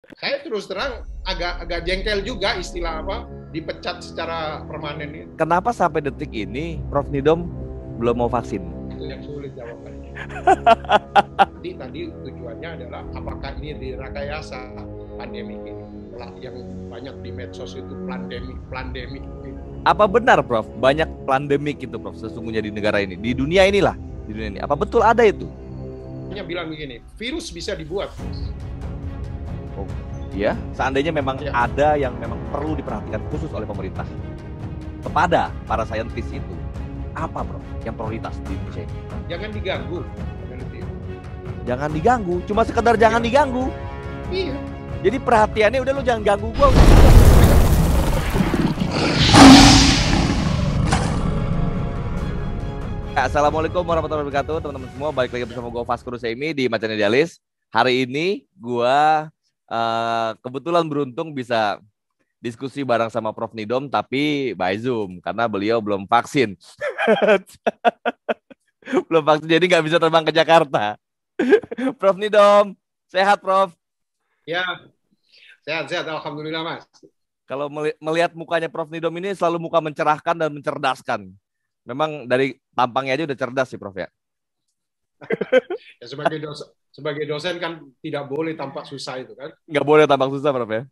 Saya terus terang agak jengkel juga istilah apa dipecat secara permanen ini. Kenapa sampai detik ini Prof Nidom belum mau vaksin? Itu yang sulit jawabannya. Jadi tadi tujuannya adalah apakah ini direkayasa pandemi ini yang banyak di medsos itu pandemik. Apa benar Prof? Banyak pandemik itu Prof sesungguhnya di negara ini, di dunia inilah, di dunia ini. Apa betul ada itu? Hanya bilang begini, virus bisa dibuat. Oh, ya, seandainya memang Ya, ada yang memang perlu diperhatikan khusus oleh pemerintah kepada para saintis itu, apa Prof yang prioritas di Indonesia ini? jangan diganggu peneliti. Jangan diganggu, cuma sekedar jangan Iya, diganggu. iya. Jadi perhatiannya udah lu jangan ganggu gua. Assalamualaikum warahmatullahi wabarakatuh, teman-teman semua. Balik lagi bersama gue Vasco Rusemi di Macan Idealis. Hari ini gue kebetulan beruntung bisa diskusi bareng sama Prof Nidom, tapi by Zoom karena beliau belum vaksin. Belum vaksin, jadi nggak bisa terbang ke Jakarta. Prof Nidom, sehat Prof. Ya, sehat-sehat. Alhamdulillah, Mas. Kalau melihat mukanya Prof Nidom ini selalu muka mencerahkan dan mencerdaskan. Memang dari tampangnya aja udah cerdas sih Prof ya. Ya, sebagai dosen kan tidak boleh tampak susah itu kan. Nggak boleh tampak susah Prof ya.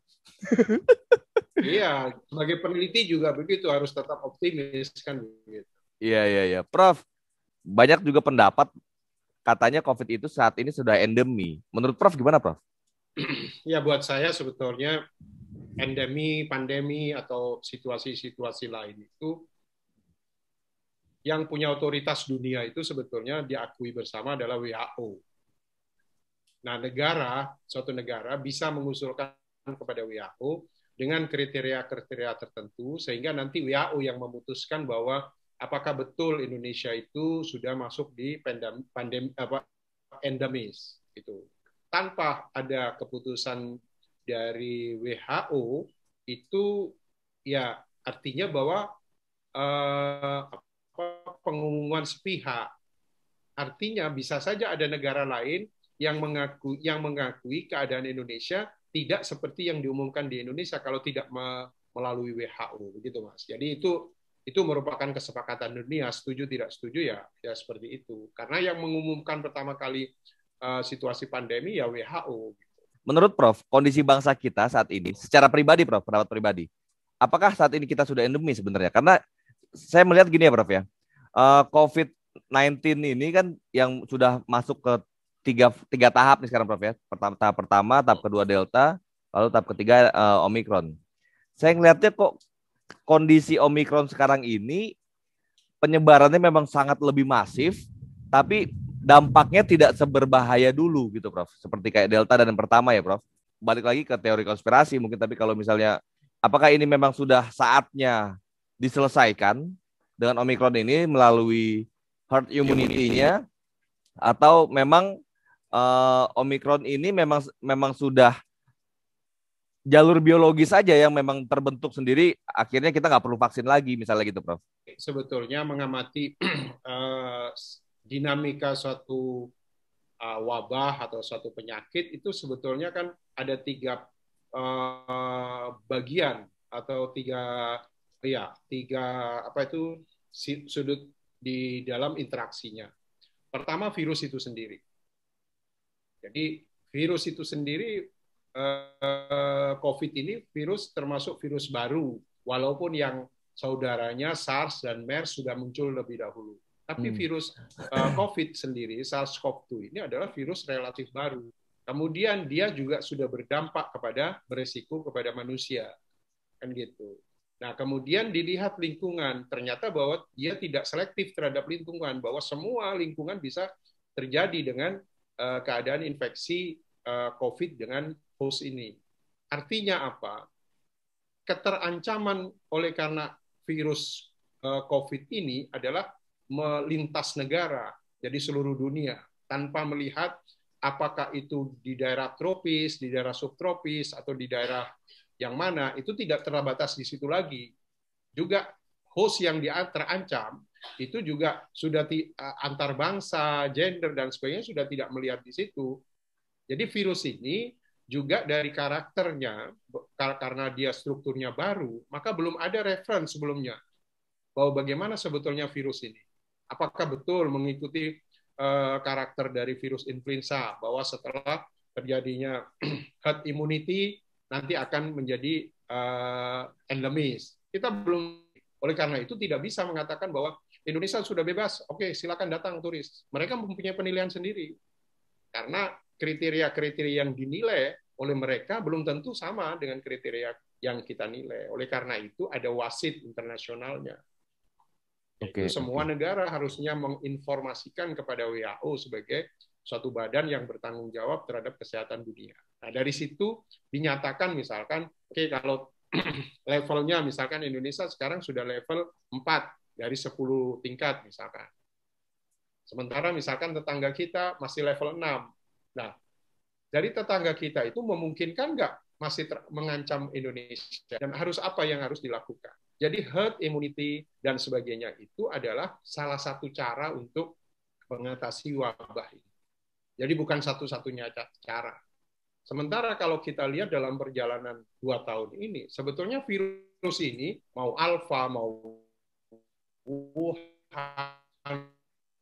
Iya, sebagai peneliti juga begitu, harus tetap optimis kan begitu. Iya, iya, iya. Prof, banyak juga pendapat katanya COVID itu saat ini sudah endemi. Menurut Prof gimana Prof? Ya, buat saya sebetulnya endemi, pandemi atau situasi-situasi lain itu yang punya otoritas dunia itu sebetulnya diakui bersama adalah WHO. Nah, suatu negara bisa mengusulkan kepada WHO dengan kriteria-kriteria tertentu sehingga nanti WHO yang memutuskan bahwa apakah betul Indonesia itu sudah masuk di pandemi apa endemis itu. Tanpa ada keputusan dari WHO itu ya artinya bahwa eh, pengumuman sepihak. Artinya bisa saja ada negara lain yang mengakui keadaan Indonesia tidak seperti yang diumumkan di Indonesia kalau tidak melalui WHO, begitu Mas. Jadi itu merupakan kesepakatan dunia, setuju tidak setuju ya seperti itu. Karena yang mengumumkan pertama kali situasi pandemi ya WHO. Menurut Prof, kondisi bangsa kita saat ini, secara pribadi Prof, pendapat pribadi, apakah saat ini kita sudah endemi sebenarnya? Karena saya melihat gini ya Prof ya, COVID-19 ini kan yang sudah masuk ke tiga tahap nih sekarang Prof ya. Tahap pertama, tahap kedua Delta, lalu tahap ketiga Omicron. Saya ngelihatnya kok kondisi Omicron sekarang ini penyebarannya memang sangat lebih masif, tapi dampaknya tidak seberbahaya dulu gitu Prof. Seperti kayak Delta dan yang pertama ya Prof. Balik lagi ke teori konspirasi mungkin, tapi kalau misalnya apakah ini memang sudah saatnya diselesaikan dengan Omicron ini melalui herd immunity-nya, atau memang Omicron ini memang sudah jalur biologis saja yang memang terbentuk sendiri, akhirnya kita nggak perlu vaksin lagi misalnya gitu Prof. Sebetulnya mengamati dinamika suatu wabah atau suatu penyakit itu sebetulnya kan ada tiga bagian atau tiga apa itu sudut di dalam interaksinya. Pertama virus itu sendiri. Jadi virus itu sendiri COVID ini virus termasuk virus baru, walaupun yang saudaranya SARS dan MERS sudah muncul lebih dahulu. Tapi virus COVID sendiri, SARS-CoV-2 ini adalah virus relatif baru. Kemudian dia juga sudah berdampak beresiko kepada manusia, kan gitu. Nah, kemudian dilihat lingkungan, ternyata bahwa dia tidak selektif terhadap lingkungan, bahwa semua lingkungan bisa terjadi dengan keadaan infeksi COVID dengan host ini. Artinya apa? Keterancaman oleh karena virus COVID ini adalah melintas negara, jadi seluruh dunia, tanpa melihat apakah itu di daerah tropis, di daerah subtropis, atau di daerah yang mana, itu tidak terbatas di situ lagi. Juga host yang terancam, itu juga sudah antar bangsa, gender, dan sebagainya sudah tidak melihat di situ. Jadi virus ini juga dari karakternya, karena dia strukturnya baru, maka belum ada referensi sebelumnya bahwa bagaimana sebetulnya virus ini. Apakah betul mengikuti karakter dari virus influenza, bahwa setelah terjadinya herd immunity nanti akan menjadi endemis. Kita belum, oleh karena itu tidak bisa mengatakan bahwa Indonesia sudah bebas, oke silakan datang turis. Mereka mempunyai penilaian sendiri. Karena kriteria-kriteria yang dinilai oleh mereka belum tentu sama dengan kriteria yang kita nilai. Oleh karena itu ada wasit internasionalnya. Itu semua negara harusnya menginformasikan kepada WHO sebagai suatu badan yang bertanggung jawab terhadap kesehatan dunia. Nah, dari situ dinyatakan misalkan, oke, kalau levelnya misalkan Indonesia sekarang sudah level 4 dari 10 tingkat misalkan. Sementara misalkan tetangga kita masih level 6. Nah, dari tetangga kita itu memungkinkan nggak masih mengancam Indonesia? Dan harus apa yang harus dilakukan? Jadi herd immunity dan sebagainya itu adalah salah satu cara untuk mengatasi wabah ini. Jadi bukan satu-satunya cara. Sementara kalau kita lihat dalam perjalanan 2 tahun ini, sebetulnya virus ini, mau alfa, mau Wuhan,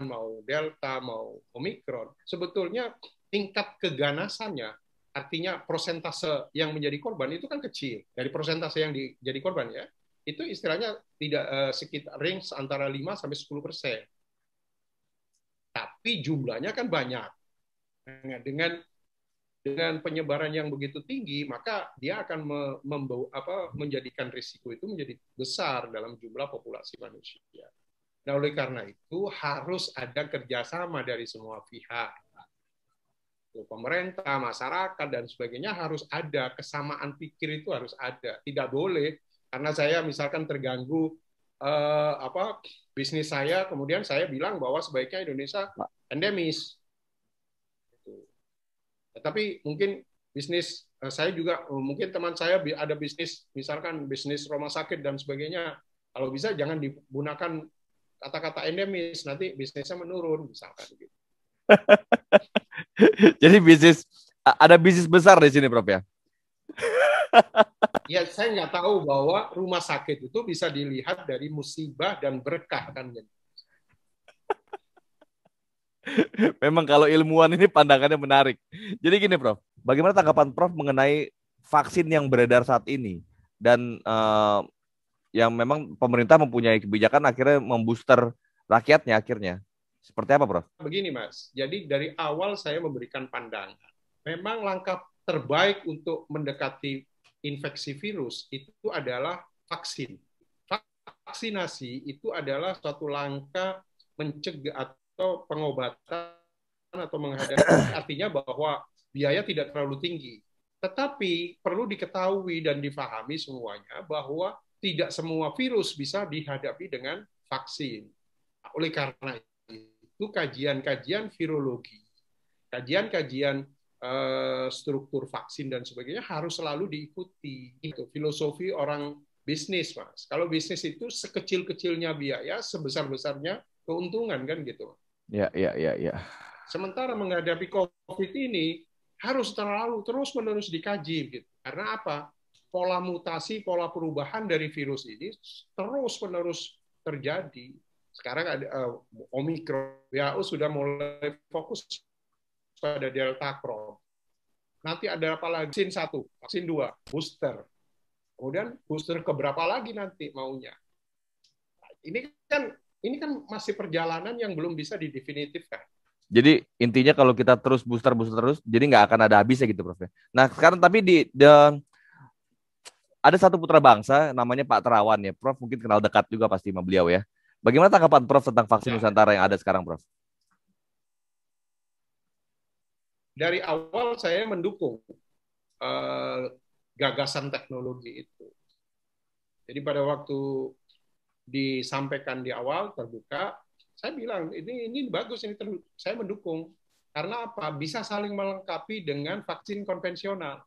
mau delta, mau omikron, sebetulnya tingkat keganasannya, artinya persentase yang menjadi korban itu kan kecil. Dari persentase yang jadi korban ya, itu istilahnya tidak sekitar range antara 5 sampai 10%. Tapi jumlahnya kan banyak. Dengan penyebaran yang begitu tinggi, maka dia akan menjadikan risiko itu menjadi besar dalam jumlah populasi manusia. Nah, oleh karena itu harus ada kerjasama dari semua pihak. Pemerintah, masyarakat, dan sebagainya harus ada. Kesamaan pikir itu harus ada. Tidak boleh, karena saya misalkan terganggu bisnis saya, kemudian saya bilang bahwa sebaiknya Indonesia endemis. Tapi mungkin bisnis saya juga, mungkin teman saya ada bisnis, misalkan bisnis rumah sakit dan sebagainya. Kalau bisa jangan digunakan kata-kata endemis, nanti bisnisnya menurun, misalkan gitu. Jadi ada bisnis besar di sini, Prof ya? Ya, saya nggak tahu bahwa rumah sakit itu bisa dilihat dari musibah dan berkah kan. Memang kalau ilmuwan ini pandangannya menarik. Jadi gini, Prof, bagaimana tanggapan Prof mengenai vaksin yang beredar saat ini dan yang memang pemerintah mempunyai kebijakan akhirnya membooster rakyatnya akhirnya. Seperti apa, Prof? Begini, Mas. Jadi dari awal saya memberikan pandangan. Memang langkah terbaik untuk mendekati infeksi virus itu adalah vaksin. Vaksinasi itu adalah suatu langkah mencegah atau pengobatan atau menghadapi, artinya bahwa biaya tidak terlalu tinggi. Tetapi perlu diketahui dan difahami semuanya bahwa tidak semua virus bisa dihadapi dengan vaksin. Oleh karena itu kajian-kajian virologi, kajian-kajian struktur vaksin dan sebagainya harus selalu diikuti. Itu filosofi orang bisnis, Mas. Kalau bisnis itu sekecil-kecilnya biaya, sebesar-besarnya keuntungan kan gitu. Ya. Sementara menghadapi COVID ini harus terus-menerus dikaji gitu. Karena apa? Pola mutasi, pola perubahan dari virus ini terus-menerus terjadi. Sekarang ada Omikron, WHO sudah mulai fokus pada Delta Cron. Nanti ada apa lagi? Vaksin 1, vaksin 2, booster. Kemudian booster keberapa lagi nanti maunya? Ini kan masih perjalanan yang belum bisa didefinitifkan. Jadi intinya kalau kita terus booster terus, jadi nggak akan ada habisnya gitu, Prof. Nah sekarang tapi ada satu putra bangsa namanya Pak Terawan ya, Prof mungkin kenal dekat juga pasti sama beliau ya. Bagaimana tanggapan Prof tentang vaksin Nusantara yang ada sekarang, Prof? Dari awal saya mendukung gagasan teknologi itu. Jadi pada waktu disampaikan di awal terbuka, saya bilang ini bagus, saya mendukung. Karena apa? Bisa saling melengkapi dengan vaksin konvensional.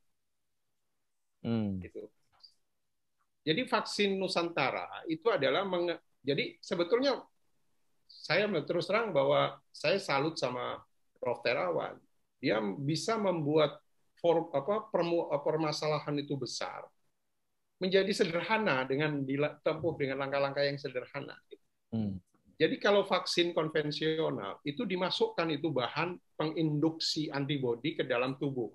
Gitu. Jadi vaksin Nusantara itu adalah jadi sebetulnya saya terus terang bahwa saya salut sama Prof Terawan. Dia bisa membuat permasalahan itu besar menjadi sederhana dengan ditempuh dengan langkah-langkah yang sederhana. Jadi kalau vaksin konvensional itu dimasukkan itu bahan penginduksi antibodi ke dalam tubuh.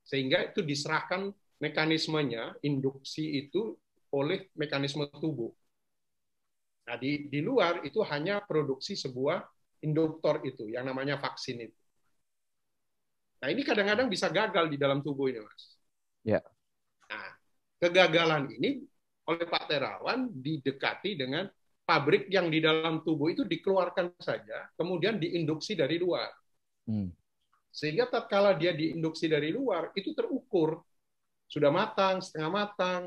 Sehingga itu diserahkan mekanismenya, induksi itu oleh mekanisme tubuh. Nah, di luar itu hanya produksi sebuah induktor itu, yang namanya vaksin itu. Nah, ini kadang-kadang bisa gagal di dalam tubuh ini, Mas. Ya. Nah, kegagalan ini oleh Pak Terawan didekati dengan pabrik yang di dalam tubuh itu dikeluarkan saja, kemudian diinduksi dari luar. Sehingga tatkala dia diinduksi dari luar, itu terukur. Sudah matang, setengah matang,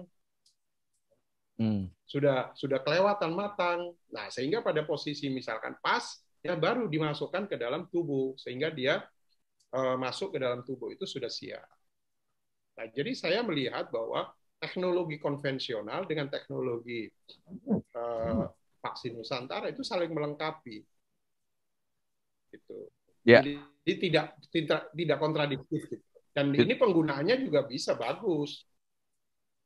sudah kelewatan matang. Nah, sehingga pada posisi misalkan pas, ya baru dimasukkan ke dalam tubuh. Sehingga dia masuk ke dalam tubuh itu sudah siap. Nah, jadi saya melihat bahwa teknologi konvensional dengan teknologi vaksin Nusantara itu saling melengkapi, gitu. Ya. Jadi tidak kontradiktif. Gitu. Dan ini penggunaannya juga bisa bagus.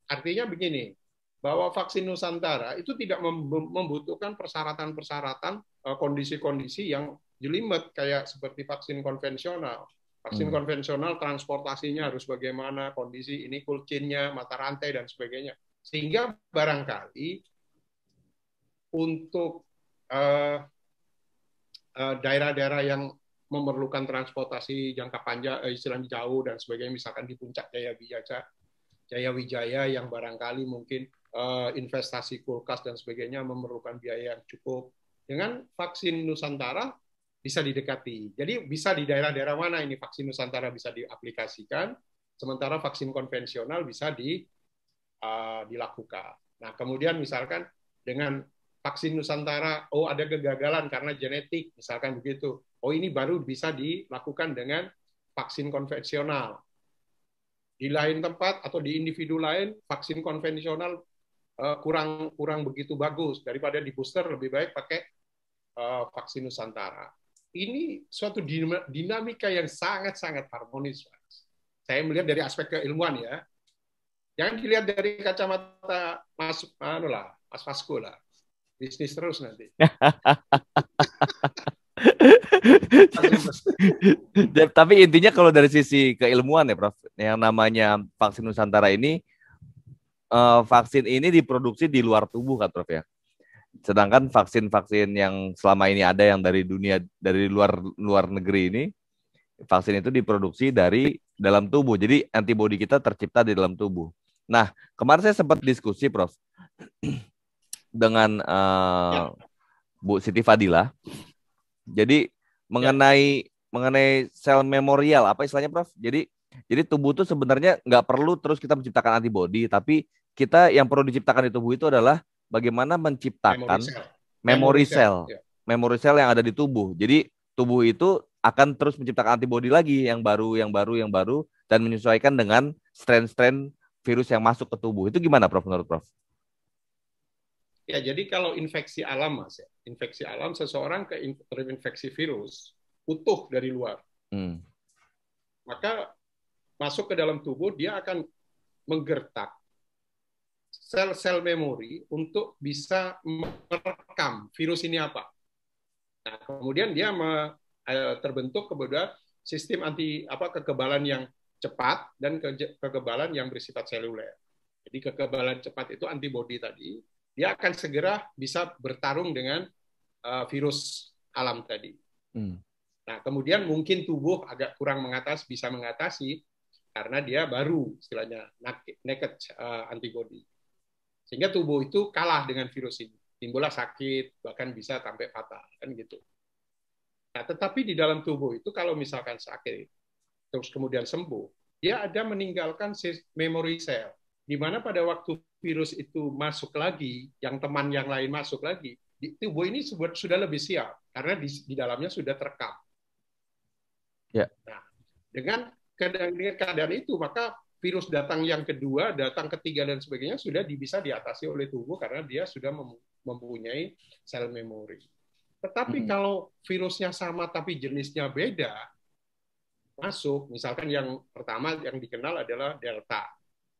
Artinya begini, bahwa vaksin Nusantara itu tidak membutuhkan persyaratan-persyaratan kondisi-kondisi yang jelimet kayak seperti vaksin konvensional. Vaksin konvensional transportasinya harus bagaimana, kondisi ini cold chain-nya, mata rantai dan sebagainya. Sehingga barangkali untuk daerah-daerah yang memerlukan transportasi jangka panjang, istilahnya jauh dan sebagainya, misalkan di puncak Jaya Wijaya yang barangkali mungkin investasi kulkas dan sebagainya memerlukan biaya yang cukup. Dengan vaksin Nusantara bisa didekati. Jadi bisa di daerah-daerah mana ini vaksin Nusantara bisa diaplikasikan, sementara vaksin konvensional bisa dilakukan. Nah, kemudian misalkan dengan vaksin Nusantara, ada kegagalan karena genetik, misalkan begitu. Ini baru bisa dilakukan dengan vaksin konvensional. Di lain tempat atau di individu lain, vaksin konvensional kurang begitu bagus. Daripada di booster, lebih baik pakai vaksin Nusantara. Ini suatu dinamika yang sangat-sangat harmonis. Saya melihat dari aspek keilmuan ya. Jangan dilihat dari kacamata Mas Fasko lah. Bisnis terus nanti. Tapi intinya kalau dari sisi keilmuan ya, Prof, yang namanya vaksin Nusantara ini, vaksin ini diproduksi di luar tubuh kan, Prof ya. Sedangkan vaksin-vaksin yang selama ini ada yang dari luar negeri ini, vaksin itu diproduksi dari dalam tubuh. Jadi antibodi kita tercipta di dalam tubuh. Nah, kemarin saya sempat diskusi, Prof, dengan Bu Siti Fadila. Jadi mengenai sel memorial, apa istilahnya, Prof? Jadi tubuh itu sebenarnya nggak perlu terus kita menciptakan antibodi, tapi kita yang perlu diciptakan di tubuh itu adalah bagaimana menciptakan memory cell yang ada di tubuh. Jadi tubuh itu akan terus menciptakan antibodi lagi yang baru dan menyesuaikan dengan strain-strain virus yang masuk ke tubuh. Itu gimana, Prof, menurut Prof? Ya, jadi kalau infeksi alam, Mas, infeksi alam seseorang terinfeksi virus utuh dari luar, maka masuk ke dalam tubuh, dia akan menggertak sel-sel memori untuk bisa merekam virus ini apa. Nah, kemudian dia terbentuk kepada sistem kekebalan yang cepat dan kekebalan yang bersifat seluler. Jadi kekebalan cepat itu antibodi tadi. Dia akan segera bisa bertarung dengan virus alam tadi. Nah, kemudian mungkin tubuh agak kurang bisa mengatasi karena dia baru, istilahnya naked antibody. Sehingga tubuh itu kalah dengan virus ini. Timbullah sakit, bahkan bisa sampai fatal, kan gitu. Nah, tetapi di dalam tubuh itu kalau misalkan sakit, terus kemudian sembuh, dia ada meninggalkan memory cell, di mana pada waktu virus itu masuk lagi, yang teman yang lain masuk lagi, di tubuh ini sudah lebih siap karena di dalamnya sudah terekam. Ya. Nah, dengan keadaan itu, maka virus datang yang kedua, datang ketiga dan sebagainya sudah bisa diatasi oleh tubuh karena dia sudah mempunyai sel memori. Tetapi kalau virusnya sama tapi jenisnya beda, masuk, misalkan yang pertama yang dikenal adalah Delta,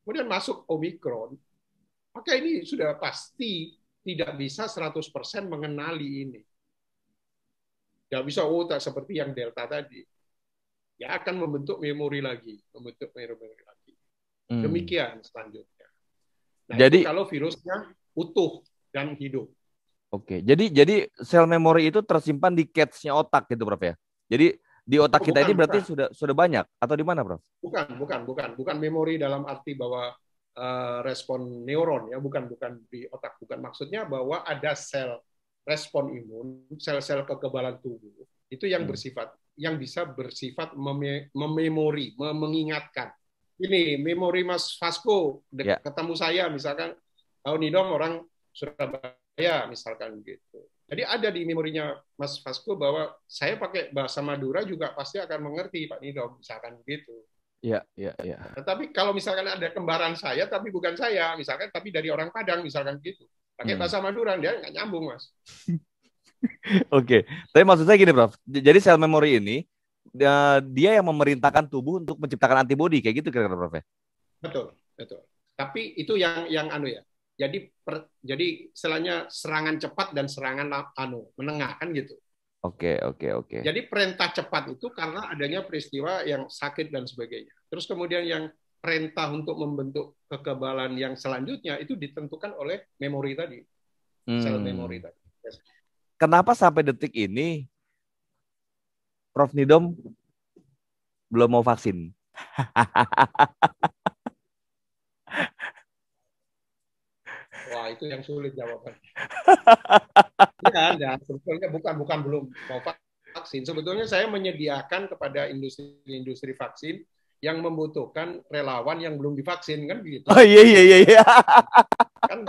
kemudian masuk Omikron, maka ini sudah pasti tidak bisa 100% mengenali ini. Tidak bisa, oh tak seperti yang Delta tadi. Ya akan membentuk memori lagi. Demikian selanjutnya. Nah, itu Jadi, kalau virusnya utuh dan hidup. oke. Jadi sel memori itu tersimpan di cache-nya otak gitu, Prof ya. Jadi di otak kita ini berarti sudah banyak atau di mana, Prof? Bukan memori dalam arti bahwa respon neuron ya, bukan di otak, bukan. Maksudnya bahwa ada sel respon imun, sel-sel kekebalan tubuh itu yang bisa bersifat mememori, mengingatkan. Ini memori Mas Vasco ketemu saya misalkan, tahun Nidom orang Surabaya misalkan gitu. Jadi ada di memorinya Mas Vasco bahwa saya pakai bahasa Madura juga pasti akan mengerti Pak Nidom misalkan begitu. Iya. Tapi kalau misalkan ada kembaran saya tapi bukan saya, misalkan tapi dari orang Padang misalkan gitu, pakai bahasa Madura dia nggak nyambung, Mas. Oke, tapi maksud saya gini, Prof. Jadi sel memori ini dia yang memerintahkan tubuh untuk menciptakan antibodi kayak gitu kira-kira, Prof ya? Betul. Tapi itu yang ya. Jadi istilahnya serangan cepat dan serangan menengah kan gitu. Oke. Jadi perintah cepat itu karena adanya peristiwa yang sakit dan sebagainya. Terus kemudian yang perintah untuk membentuk kekebalan yang selanjutnya itu ditentukan oleh memori tadi. Sel memori tadi. Kenapa sampai detik ini Prof Nidom belum mau vaksin? Wah, itu yang sulit jawabannya. Ya, sebetulnya bukan belum mau vaksin. Sebetulnya saya menyediakan kepada industri vaksin yang membutuhkan relawan yang belum divaksin kan gitu. Oh iya. Kan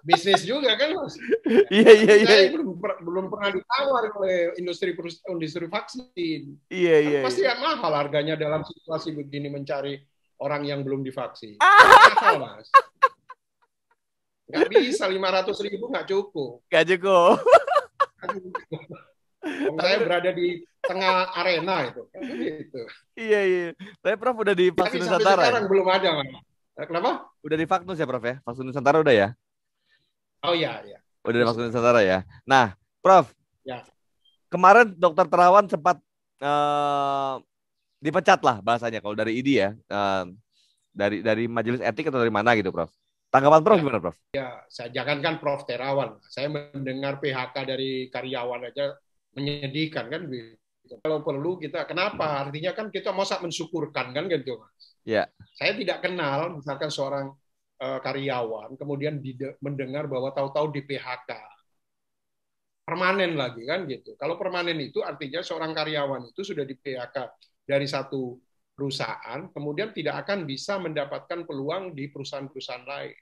bisnis juga kan, Mas. Iya. Saya belum pernah ditawar oleh industri vaksin. Iya. Pasti mahal harganya dalam situasi begini mencari orang yang belum divaksin. Mahal, Mas. Nggak bisa, 500.000 nggak cukup. Nggak cukup. Saya berada di tengah arena itu. Gitu. Iya. Tapi Prof udah di vaksin Nusantara. Sampai sekarang belum ada, Mas. Kenapa? Udah di vaksin ya, Prof ya? Vaksin Nusantara udah ya? Oh iya. Udah di vaksin Nusantara ya. Nah, Prof. Ya. Kemarin Dokter Terawan sempat dipecat lah bahasanya kalau dari ID ya. Dari majelis etik atau dari mana gitu, Prof? Tanggapan Prof gimana, Prof? Ya, saya jangankan Prof Terawan. Saya mendengar PHK dari karyawan aja menyedihkan kan gitu. Kalau perlu kita, kenapa? Artinya kan kita masa mensyukurkan kan gitu, Mas. Ya. Saya tidak kenal misalkan seorang karyawan kemudian mendengar bahwa tahu-tahu di PHK. Permanen lagi kan gitu. Kalau permanen itu artinya seorang karyawan itu sudah di PHK dari satu perusahaan, kemudian tidak akan bisa mendapatkan peluang di perusahaan-perusahaan lain.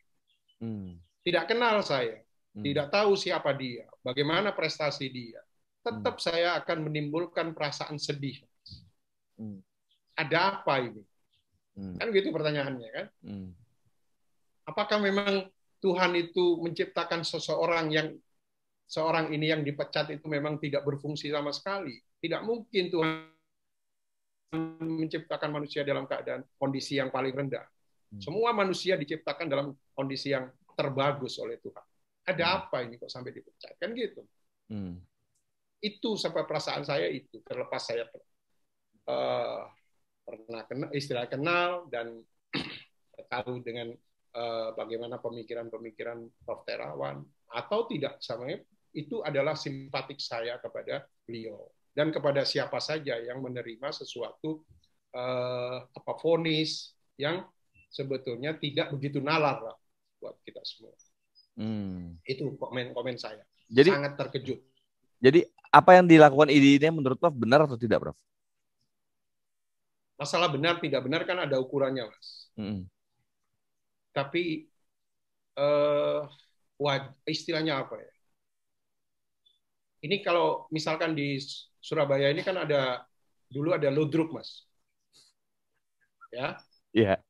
Tidak kenal saya, tidak tahu siapa dia, bagaimana prestasi dia. Tetap saya akan menimbulkan perasaan sedih. Ada apa ini? Kan gitu pertanyaannya kan? Apakah memang Tuhan itu menciptakan seorang ini yang dipecat itu memang tidak berfungsi sama sekali? Tidak mungkin Tuhan menciptakan manusia dalam keadaan kondisi yang paling rendah. Semua manusia diciptakan dalam kondisi yang terbagus oleh Tuhan. Ada apa ini kok sampai dipecat? Kan gitu. Itu sampai perasaan saya itu. Terlepas saya pernah kenal dan tahu dengan bagaimana pemikiran-pemikiran Prof Terawan atau tidak, sama itu adalah simpatik saya kepada beliau. Dan kepada siapa saja yang menerima sesuatu vonis yang sebetulnya tidak begitu nalar lah buat kita semua. Itu komen saya. Jadi, sangat terkejut. Jadi apa yang dilakukan ID ini menurut Prof benar atau tidak, Prof? Masalah benar tidak benar kan ada ukurannya, Mas. Tapi istilahnya apa ya? Ini kalau misalkan di Surabaya ini kan dulu ada ludruk, Mas. Ya. Iya.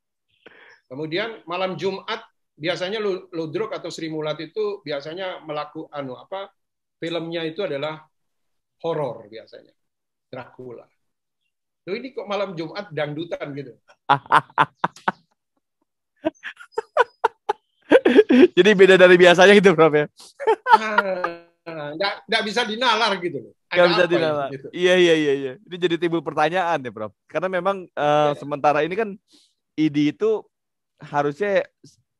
Kemudian malam Jumat biasanya ludruk atau Sri Mulat itu biasanya melakukan filmnya itu adalah horor biasanya. Dracula. Loh ini kok malam Jumat dangdutan gitu. Jadi beda dari biasanya gitu, Prof ya. Nggak bisa dinalar gitu loh. Nggak Ada bisa apa ini dinamakan. gitu. Iya, iya, iya, iya. Ini jadi timbul pertanyaan ya, Prof. Karena memang sementara ini kan ID itu harusnya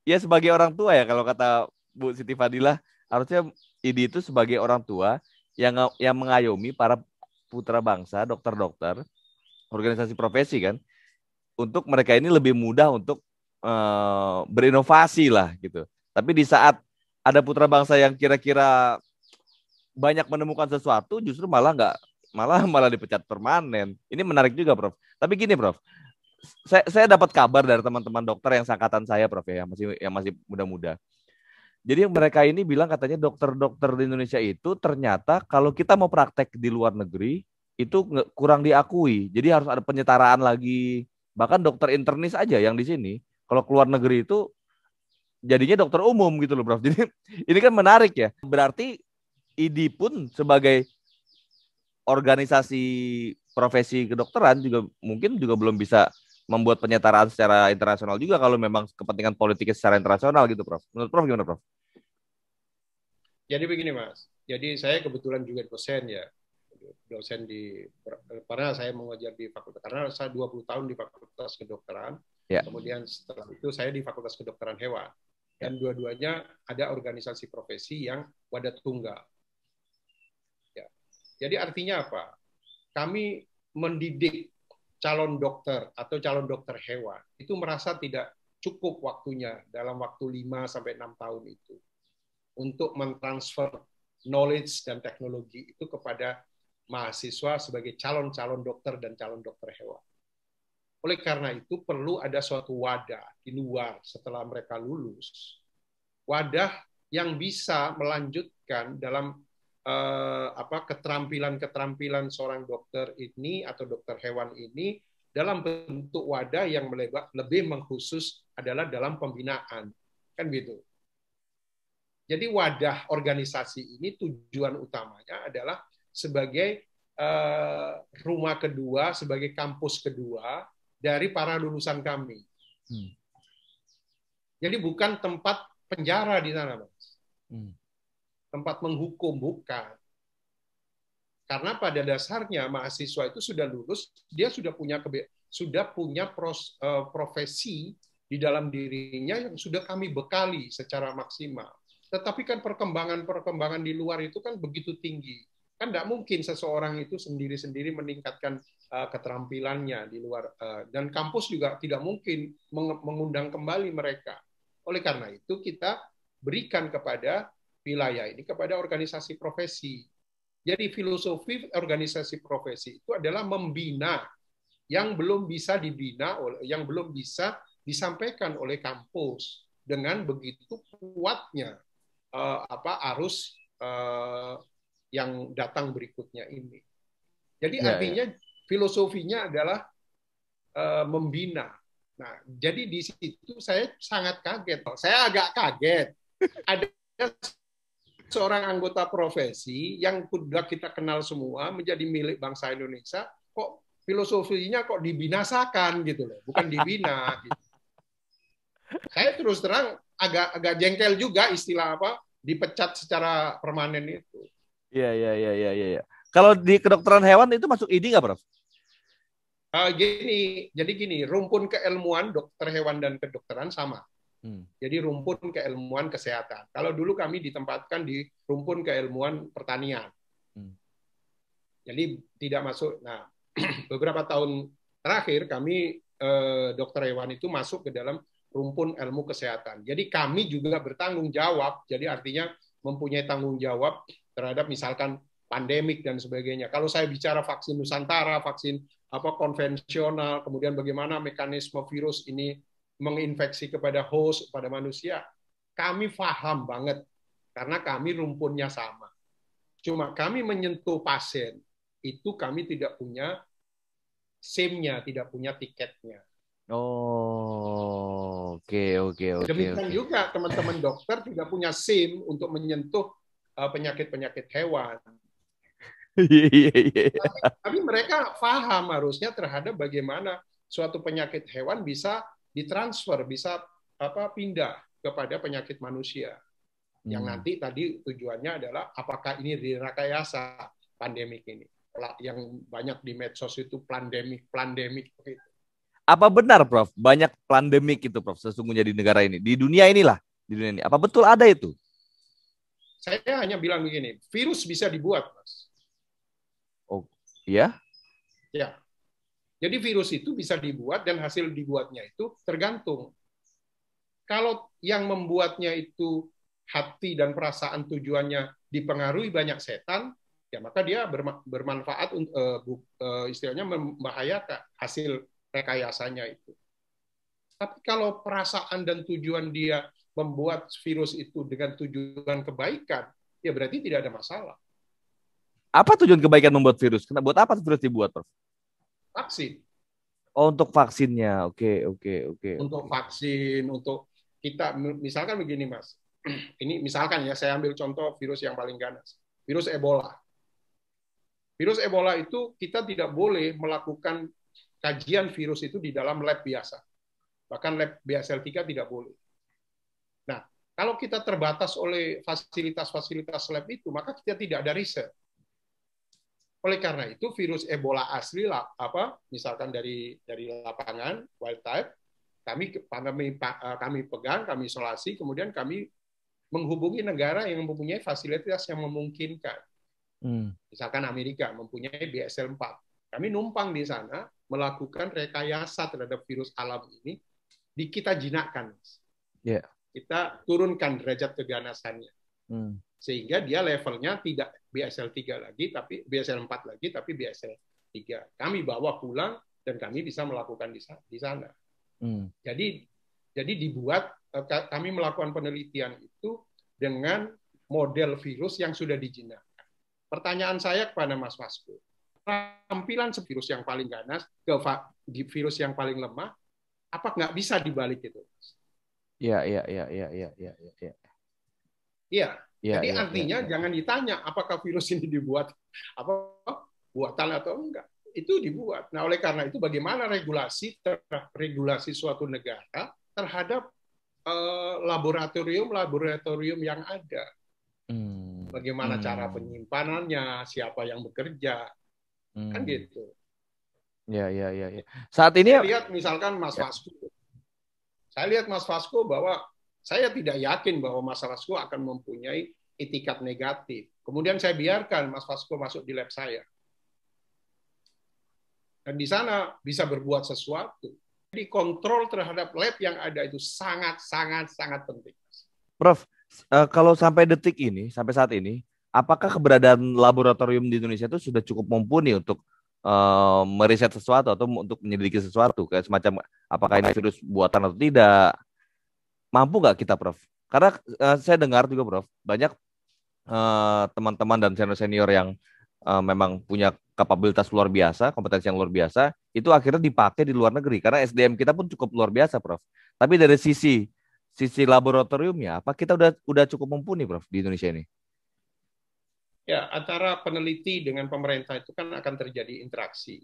ya sebagai orang tua ya, kalau kata Bu Siti Fadilah, harusnya ID itu sebagai orang tua yang mengayomi para putra bangsa, dokter-dokter, organisasi profesi kan, untuk mereka ini lebih mudah untuk berinovasi lah gitu. Tapi di saat ada putra bangsa yang kira-kira banyak menemukan sesuatu, justru malah nggak, malah dipecat permanen. Ini menarik juga, Prof. Tapi gini, Prof, saya dapat kabar dari teman-teman dokter yang seangkatan saya, Prof ya, yang masih muda-muda. Jadi mereka ini bilang katanya dokter-dokter di Indonesia itu ternyata kalau kita mau praktek di luar negeri itu kurang diakui. Jadi harus ada penyetaraan lagi. Bahkan dokter internis aja yang di sini kalau keluar negeri itu jadinya dokter umum gitu loh, Prof. Jadi ini kan menarik ya. Berarti ID pun sebagai organisasi profesi kedokteran juga mungkin juga belum bisa membuat penyetaraan secara internasional juga kalau memang kepentingan politiknya secara internasional gitu, Prof. Menurut Prof gimana, Prof? Jadi begini Mas, jadi saya kebetulan juga dosen ya, dosen karena saya mengajar di fakultas, karena saya 20 tahun di fakultas kedokteran, ya. Kemudian setelah itu saya di fakultas kedokteran hewan, dan ya. dua-duanya ada organisasi profesi yang wadah tunggal. Ya. Jadi artinya apa? Kami mendidik calon dokter atau calon dokter hewan itu merasa tidak cukup waktunya dalam waktu 5-6 tahun itu untuk mentransfer knowledge dan teknologi itu kepada mahasiswa sebagai calon-calon dokter dan calon dokter hewan. Oleh karena itu perlu ada suatu wadah di luar setelah mereka lulus, wadah yang bisa melanjutkan dalam keterampilan seorang dokter ini atau dokter hewan ini dalam bentuk wadah yang lebih mengkhusus adalah dalam pembinaan, kan gitu. Jadi wadah organisasi ini tujuan utamanya adalah sebagai rumah kedua, sebagai kampus kedua dari para lulusan kami. Jadi bukan tempat penjara di sana, Mas. Tempat menghukum, bukan. Karena pada dasarnya mahasiswa itu sudah lulus, dia sudah punya profesi di dalam dirinya yang sudah kami bekali secara maksimal. Tetapi kan perkembangan di luar itu kan begitu tinggi. Kan tidak mungkin seseorang itu sendiri-sendiri meningkatkan keterampilannya di luar. Dan kampus juga tidak mungkin mengundang kembali mereka. Oleh karena itu kita berikan kepada wilayah ini, kepada organisasi profesi. Jadi filosofi organisasi profesi itu adalah membina yang belum bisa dibina, yang belum bisa disampaikan oleh kampus dengan begitu kuatnya arus yang datang berikutnya ini. Jadi artinya filosofinya adalah membina. Nah, jadi di situ saya sangat kaget. Saya agak kaget. Ada seorang anggota profesi yang sudah kita kenal semua menjadi milik bangsa Indonesia, kok filosofinya kok dibinasakan gitu loh, bukan dibina. Gitu. Saya terus terang agak jengkel juga istilah dipecat secara permanen itu. Iya. Kalau di kedokteran hewan itu masuk ID nggak, Prof? Jadi gini, rumpun keilmuan dokter hewan dan kedokteran sama. Jadi rumpun keilmuan kesehatan. Kalau dulu kami ditempatkan di rumpun keilmuan pertanian. Jadi tidak masuk. Nah, beberapa tahun terakhir kami dokter hewan itu masuk ke dalam rumpun ilmu kesehatan. Jadi kami juga bertanggung jawab. Jadi artinya mempunyai tanggung jawab terhadap misalkan pandemik dan sebagainya. Kalau saya bicara vaksin Nusantara, vaksin konvensional, kemudian bagaimana mekanisme virus ini menginfeksi kepada host, pada manusia, kami paham banget karena kami rumpunnya sama. Cuma kami menyentuh pasien itu kami tidak punya SIM-nya, tidak punya tiketnya. Oke. Demikian juga teman-teman dokter tidak punya SIM untuk menyentuh penyakit-penyakit hewan. Iya, iya, iya. Tapi mereka paham harusnya terhadap bagaimana suatu penyakit hewan bisa ditransfer, bisa pindah kepada penyakit manusia. Yang Hmm. nanti tadi tujuannya adalah apakah ini direkayasa pandemik ini. Yang banyak di medsos itu pandemik begitu. Apa benar, Prof? Banyak pandemik itu, Prof, sesungguhnya di negara ini, di dunia inilah, di dunia ini. Apa betul ada itu? Saya hanya bilang begini, virus bisa dibuat, Mas. Oh, iya? Ya. Jadi virus itu bisa dibuat dan hasil dibuatnya itu tergantung. Kalau yang membuatnya itu hati dan perasaan tujuannya dipengaruhi banyak setan, ya maka dia bermanfaat istilahnya membahayakan hasil rekayasanya itu. Tapi kalau perasaan dan tujuan dia membuat virus itu dengan tujuan kebaikan, ya berarti tidak ada masalah. Apa tujuan kebaikan membuat virus? Buat apa virus dibuat, Prof? Vaksin. Oh, untuk vaksinnya. Oke, oke, oke, oke. Untuk vaksin, untuk kita, misalkan begini Mas, ini misalkan ya, saya ambil contoh virus yang paling ganas, virus Ebola. Virus Ebola itu kita tidak boleh melakukan kajian virus itu di dalam lab biasa. Bahkan lab BSL-3 tidak boleh. Nah, kalau kita terbatas oleh fasilitas-fasilitas lab itu, maka kita tidak ada riset. Oleh karena itu, virus Ebola asli, misalkan dari lapangan, wild type, kami pegang, kami isolasi, kemudian kami menghubungi negara yang mempunyai fasilitas yang memungkinkan. Misalkan Amerika mempunyai BSL-4. Kami numpang di sana melakukan rekayasa terhadap virus alam ini, kita jinakkan. Yeah. Kita turunkan derajat keganasannya. Sehingga dia levelnya tidak BSL-3 lagi, tapi BSL-4 lagi, tapi BSL-3. Kami bawa pulang dan kami bisa melakukan di sana. Jadi dibuat, kami melakukan penelitian itu dengan model virus yang sudah dijinakkan. Pertanyaan saya kepada Mas Vasco, tampilan virus yang paling ganas ke virus yang paling lemah, apa nggak bisa dibalik itu? Iya, iya, iya, iya, iya, iya, iya. Iya. Jadi artinya jangan ditanya apakah virus ini dibuat apa buatan atau enggak. Itu dibuat. Nah, oleh karena itu bagaimana regulasi suatu negara terhadap laboratorium yang ada. Bagaimana cara penyimpanannya, siapa yang bekerja. Kan gitu. Ya, ya, ya, ya. Saat ini saya lihat misalkan Mas Vasco. Saya lihat Mas Vasco bahwa saya tidak yakin bahwa Mas Vasco akan mempunyai etikat negatif. Kemudian saya biarkan Mas Vasco masuk di lab saya. Dan di sana bisa berbuat sesuatu. Jadi kontrol terhadap lab yang ada itu sangat penting. Prof, kalau sampai detik ini, sampai saat ini, apakah keberadaan laboratorium di Indonesia itu sudah cukup mumpuni untuk meriset sesuatu atau untuk menyelidiki sesuatu, kayak semacam apakah ini virus buatan atau tidak? Mampu nggak kita, Prof? Karena saya dengar juga, Prof, banyak teman-teman dan senior-senior yang memang punya kapabilitas luar biasa, kompetensi yang luar biasa, itu akhirnya dipakai di luar negeri karena SDM kita pun cukup luar biasa, Prof. Tapi dari sisi laboratoriumnya, apa kita udah cukup mumpuni, Prof, di Indonesia ini? Ya, antara peneliti dengan pemerintah itu kan akan terjadi interaksi.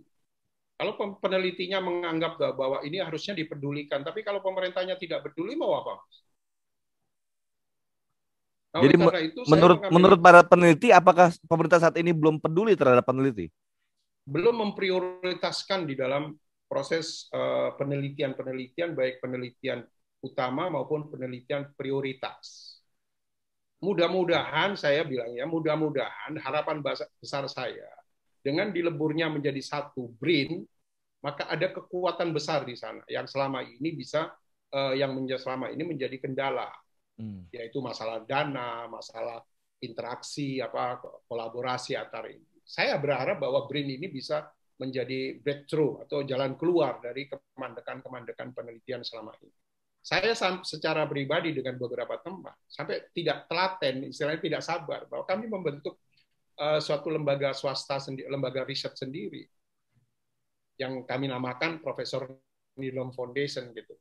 Kalau penelitinya menganggap bahwa ini harusnya dipedulikan, tapi kalau pemerintahnya tidak peduli, mau apa? Nah, jadi itu menurut para peneliti, apakah pemerintah saat ini belum peduli terhadap peneliti? Belum memprioritaskan di dalam proses penelitian, baik penelitian utama maupun penelitian prioritas. Mudah-mudahan, saya bilang ya, mudah-mudahan harapan besar saya, dengan dileburnya menjadi satu BRIN, maka ada kekuatan besar di sana yang selama ini menjadi kendala, yaitu masalah dana, masalah interaksi, kolaborasi antar ini. Saya berharap bahwa BRIN ini bisa menjadi breakthrough atau jalan keluar dari kemandekan penelitian selama ini. Saya secara pribadi dengan beberapa teman sampai tidak telaten, istilahnya tidak sabar bahwa kami membentuk suatu lembaga swasta sendiri, lembaga riset sendiri yang kami namakan Profesor Nilom Foundation gitu.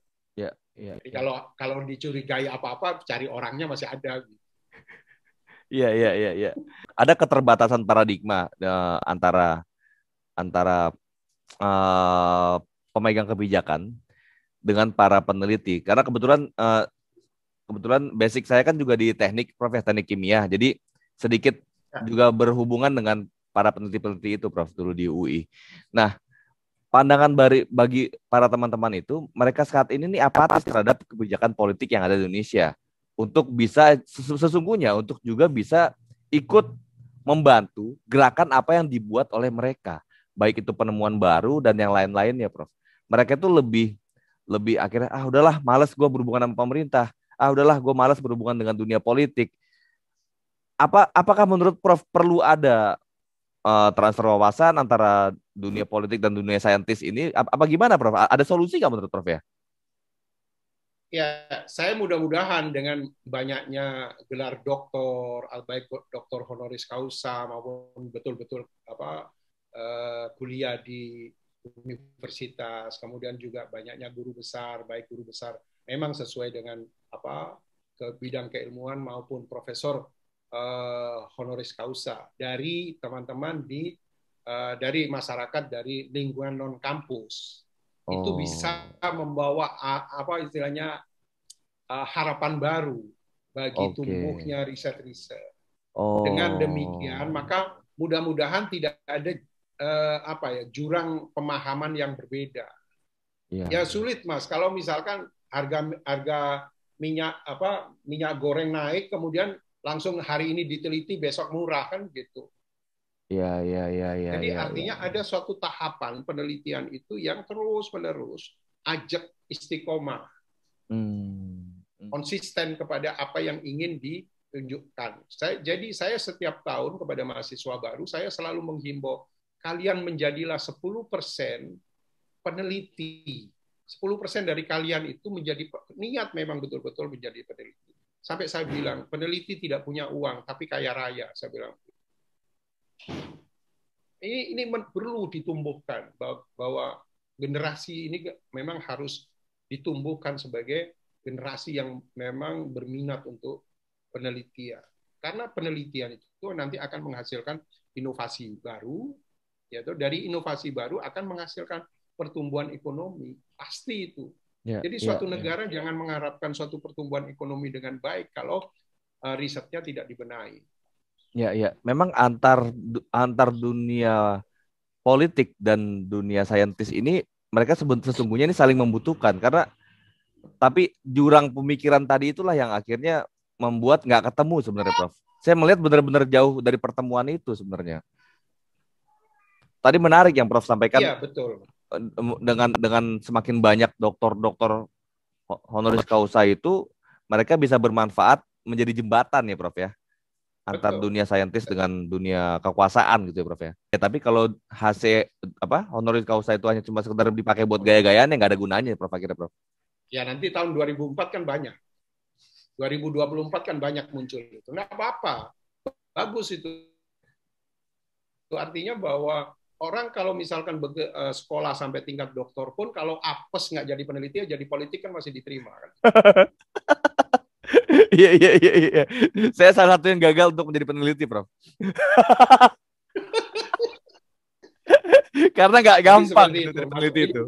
Jadi kalau dicurigai apa-apa, cari orangnya masih ada. Gitu. Iya, iya, iya, iya. Ada keterbatasan paradigma antara antara eh, pemegang kebijakan dengan para peneliti. Karena kebetulan basic saya kan juga di teknik, Prof, ya, teknik kimia. Jadi sedikit Ya, juga berhubungan dengan para peneliti-peneliti itu, Prof, dulu di UI. Nah, pandangan bagi para teman-teman itu, mereka saat ini nih apatis terhadap kebijakan politik yang ada di Indonesia. Untuk bisa sesungguhnya untuk juga bisa ikut membantu gerakan apa yang dibuat oleh mereka, baik itu penemuan baru dan yang lain-lainnya, Prof. Mereka itu lebih lebih akhirnya udahlah males gue berhubungan sama pemerintah, udahlah gue males berhubungan dengan dunia politik. Apakah menurut Prof perlu ada transfer wawasan antara dunia politik dan dunia saintis ini? Apa gimana, Prof? Ada solusi nggak menurut Prof ya? ya, saya mudah-mudahan dengan banyaknya gelar doktor, baik doktor honoris causa maupun betul-betul kuliah di universitas, kemudian juga banyaknya guru besar, baik guru besar memang sesuai dengan ke bidang keilmuan maupun profesor honoris causa dari teman-teman dari masyarakat dari lingkungan non kampus itu bisa Oh, membawa istilahnya harapan baru bagi oke. tumbuhnya riset-riset. Dengan demikian, Oh, maka mudah-mudahan tidak ada jurang pemahaman yang berbeda. iya, Ya iya, sulit, Mas, kalau misalkan harga harga minyak goreng naik, kemudian langsung hari ini diteliti besok murah kan gitu. iya, iya, iya, iya, Jadi iya, iya. artinya ada suatu tahapan penelitian itu yang terus-menerus ajak istiqomah, Hmm, konsisten kepada apa yang ingin ditunjukkan. Jadi saya setiap tahun kepada mahasiswa baru, saya selalu menghimbau, kalian menjadilah 10% peneliti. 10% dari kalian itu menjadi niat memang betul-betul menjadi peneliti. Sampai saya bilang, peneliti tidak punya uang, tapi kaya raya. Saya bilang, ini perlu ditumbuhkan bahwa generasi ini memang harus ditumbuhkan sebagai generasi yang memang berminat untuk penelitian. Karena penelitian itu nanti akan menghasilkan inovasi baru, yaitu dari inovasi baru akan menghasilkan pertumbuhan ekonomi. Pasti itu. iya, Jadi iya, suatu iya. negara jangan mengharapkan suatu pertumbuhan ekonomi dengan baik kalau risetnya tidak dibenahi. Iya, iya. Memang antar dunia politik dan dunia saintis ini mereka sesungguhnya ini saling membutuhkan karena tapi jurang pemikiran tadi itulah yang akhirnya membuat nggak ketemu sebenarnya, Prof. Saya melihat benar-benar jauh dari pertemuan itu sebenarnya. Tadi menarik yang Prof sampaikan Iya, betul. dengan semakin banyak dokter-dokter honoris causa itu mereka bisa bermanfaat menjadi jembatan ya, Prof ya, antar Betul. dunia saintis dengan dunia kekuasaan gitu ya, Prof ya. Tapi kalau HC honoris causa itu hanya cuma sekedar dipakai buat gaya-gayaan ya nggak ada gunanya, Prof akhirnya, Prof. Ya nanti tahun 2004 kan banyak. 2024 kan banyak muncul itu. Nah, apa-apa. Bagus itu. Itu artinya bahwa orang kalau misalkan sekolah sampai tingkat doktor pun kalau apes nggak jadi peneliti ya jadi politik kan masih diterima kan. Iya, iya, iya, iya. Saya salah satu yang gagal untuk menjadi peneliti, Prof. Karena nggak Jadi gampang seperti gitu itu. jadi peneliti itu.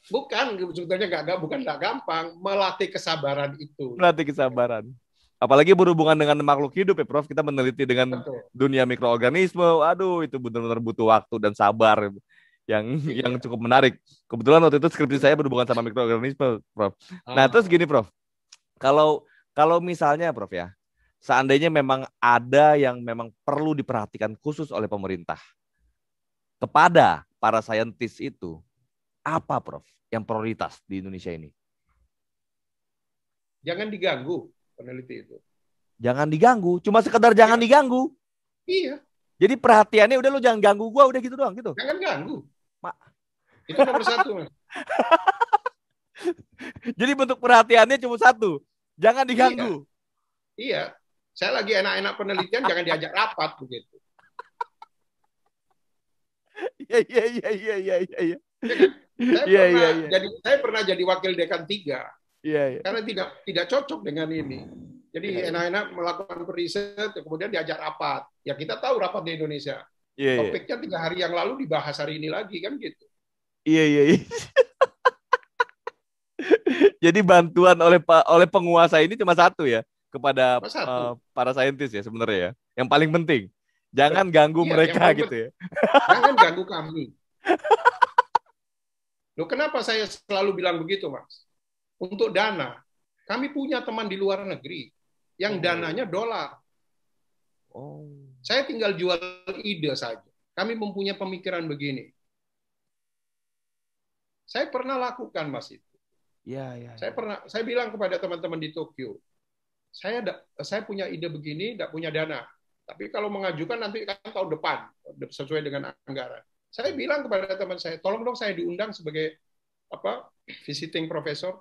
Bukan sebetulnya bukan nggak gampang melatih kesabaran itu. Melatih kesabaran. Apalagi berhubungan dengan makhluk hidup ya, Prof. Kita meneliti dengan Betul. dunia mikroorganisme. Aduh, itu benar-benar butuh waktu dan sabar yang Iya. cukup menarik. Kebetulan waktu itu skripsi saya berhubungan sama mikroorganisme, Prof. Nah, terus Ah, gini, Prof. Kalau kalau misalnya, Prof ya, seandainya memang ada yang memang perlu diperhatikan khusus oleh pemerintah kepada para saintis itu, apa, Prof, yang prioritas di Indonesia ini? jangan diganggu peneliti itu. Jangan diganggu, cuma sekedar jangan Ya, diganggu. iya, Jadi perhatiannya udah lu jangan ganggu gua, udah gitu doang gitu. jangan ganggu. Mak. Itu nomor satu, Mas. Jadi bentuk perhatiannya cuma satu, jangan Iya, diganggu. iya. Saya lagi enak-enak penelitian, jangan diajak rapat begitu. Iya, iya, iya, iya, iya, iya, iya. Ya kan? Iya, iya, iya. Saya pernah jadi wakil dekan 3 Iya, iya. karena tidak cocok dengan ini. Jadi enak-enak melakukan riset, kemudian diajak rapat. Ya kita tahu rapat di Indonesia. Topiknya 3 hari yang lalu dibahas hari ini lagi kan gitu. Iya. Jadi bantuan oleh penguasa ini cuma satu ya kepada para saintis ya sebenarnya ya. Yang paling penting jangan ganggu mereka gitu ya. Jangan ganggu kami. Loh, kenapa saya selalu bilang begitu, Mas? Untuk dana, kami punya teman di luar negeri yang dananya dolar. Saya tinggal jual ide saja. Kami mempunyai pemikiran begini. Saya pernah lakukan, Mas, itu. Saya bilang kepada teman-teman di Tokyo, saya punya ide begini, tidak punya dana. Tapi kalau mengajukan nanti kan tahun depan, sesuai dengan anggaran. Saya bilang kepada teman saya, tolong dong saya diundang sebagai visiting professor.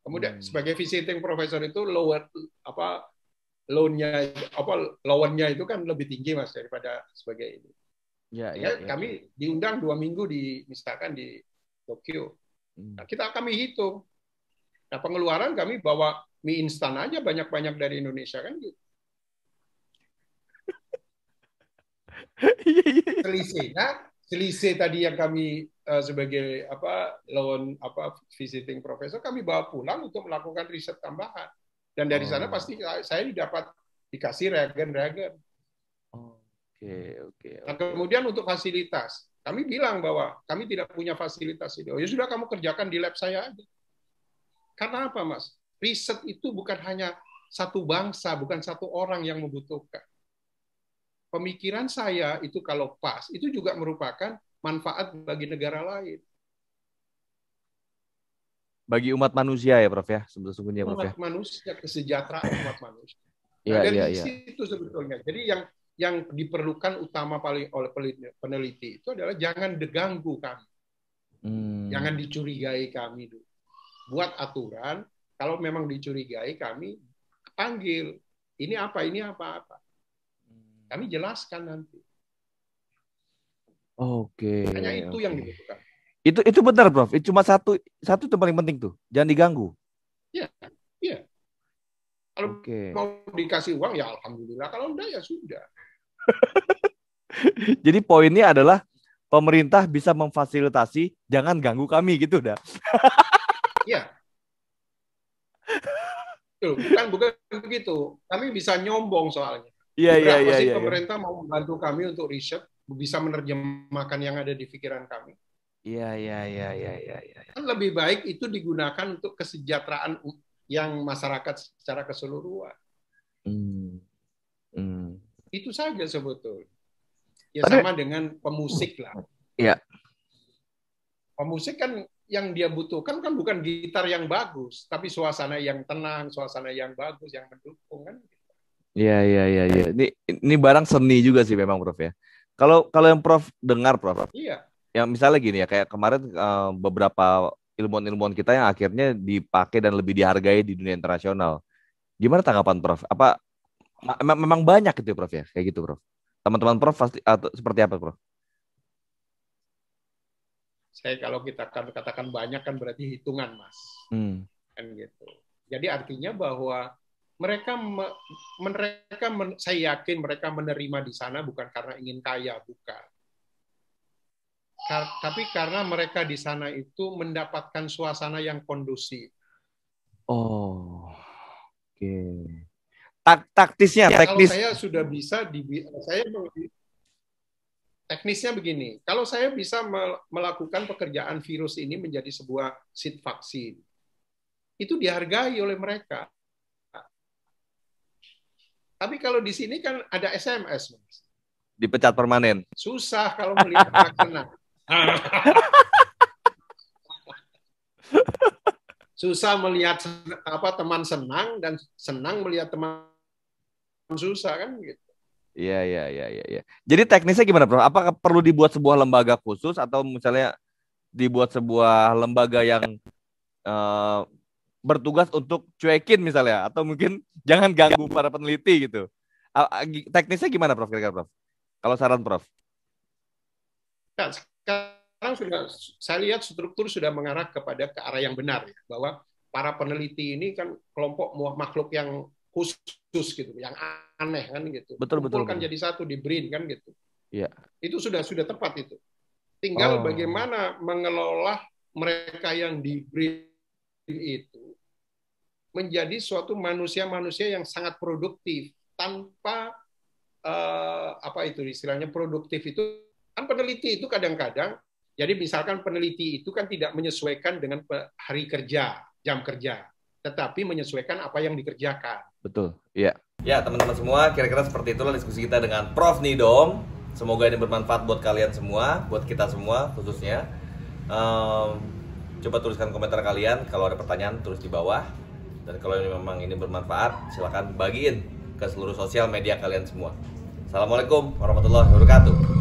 Kemudian sebagai visiting professor itu loan-nya itu kan lebih tinggi, Mas, daripada sebagai ini. Kami diundang 2 minggu misalkan di Tokyo. Nah, kami hitung. Nah, pengeluaran kami bawa mie instan aja banyak-banyak dari Indonesia kan gitu. Selisih tadi yang kami sebagai loan visiting professor kami bawa pulang untuk melakukan riset tambahan. Dan dari sana pasti saya dikasih reagen-reagen. Nah, kemudian untuk fasilitas, kami bilang bahwa kami tidak punya fasilitas itu. Ya sudah, kamu kerjakan di lab saya aja. Karena apa, Mas? Riset itu bukan hanya satu bangsa, bukan satu orang yang membutuhkan. Pemikiran saya itu kalau pas, itu juga merupakan manfaat bagi negara lain. Bagi umat manusia ya, Prof ya, sesungguhnya, Prof ya. Umat manusia, kesejahteraan umat manusia. Nah, dari situ sebetulnya. Jadi yang diperlukan utama paling oleh peneliti itu adalah jangan diganggu kami. Jangan dicurigai kami dulu. Buat aturan, kalau memang dicurigai kami panggil. Ini apa. Kami jelaskan nanti. Hanya itu yang dibutuhkan. Itu benar, Prof. Itu cuma satu itu paling penting tuh. Jangan diganggu. Iya. Kalau mau dikasih uang ya alhamdulillah, kalau enggak ya sudah. Jadi poinnya adalah pemerintah bisa memfasilitasi, jangan ganggu kami gitu dah. Iya. Bukan begitu. Kami bisa nyombong soalnya. Berapa sih pemerintah mau membantu kami untuk riset, bisa menerjemahkan yang ada di pikiran kami. Iya. Kan lebih baik itu digunakan untuk kesejahteraan yang masyarakat secara keseluruhan. Itu saja sebetulnya. Ya sama dengan pemusik lah. Iya. Pemusik kan yang dia butuhkan kan bukan gitar yang bagus, tapi suasana yang tenang, suasana yang bagus, yang mendukung kan. Iya. Ini barang seni juga sih memang, Prof ya. Kalau yang Prof dengar, Prof. Iya. Yang misalnya gini ya, kayak kemarin beberapa ilmuwan kita yang akhirnya dipakai dan lebih dihargai di dunia internasional. Gimana tanggapan Prof? Apa memang banyak gitu ya, Prof ya? Kayak gitu, Prof. Teman-teman Prof pasti atau seperti apa, Prof? Kalau kita katakan banyak kan berarti hitungan, Mas. Kan gitu. Jadi artinya bahwa saya yakin mereka menerima di sana bukan karena ingin kaya, bukan. Tapi karena mereka di sana itu mendapatkan suasana yang kondusif. Taktisnya, teknis. Kalau saya sudah bisa, teknisnya begini. Kalau saya bisa melakukan pekerjaan virus ini menjadi sebuah seed vaksin, itu dihargai oleh mereka. Tapi kalau di sini kan ada SMS, Mas. Dipecat permanen. Susah kalau melihat anak senang. Susah melihat teman senang dan senang melihat teman susah kan gitu. Iya. Jadi teknisnya gimana, Prof? Apakah perlu dibuat sebuah lembaga khusus atau misalnya dibuat sebuah lembaga yang bertugas untuk cuekin misalnya, atau mungkin jangan ganggu para peneliti gitu? Teknisnya gimana, Prof? Kira-kira, Prof? Kalau saran Prof? Nah, sekarang saya lihat struktur sudah mengarah ke arah yang benar, ya, bahwa para peneliti ini kan kelompok makhluk yang khusus gitu, yang aneh kan gitu. Betul, kumpulkan jadi satu di BRIN kan gitu. Iya. Itu sudah tepat itu. Tinggal Oh. bagaimana mengelola mereka yang di BRIN itu menjadi suatu manusia-manusia yang sangat produktif tanpa apa itu istilahnya produktif itu kan peneliti itu kadang-kadang jadi misalkan peneliti itu kan tidak menyesuaikan dengan hari kerja, jam kerja, tetapi menyesuaikan apa yang dikerjakan. Betul, iya. Ya teman-teman semua, kira-kira seperti itulah diskusi kita dengan Prof. Nidom. Semoga ini bermanfaat buat kalian semua, buat kita semua khususnya. Coba tuliskan komentar kalian, kalau ada pertanyaan tulis di bawah. Dan kalau memang ini bermanfaat, silakan bagiin ke seluruh sosial media kalian semua. Assalamualaikum warahmatullahi wabarakatuh.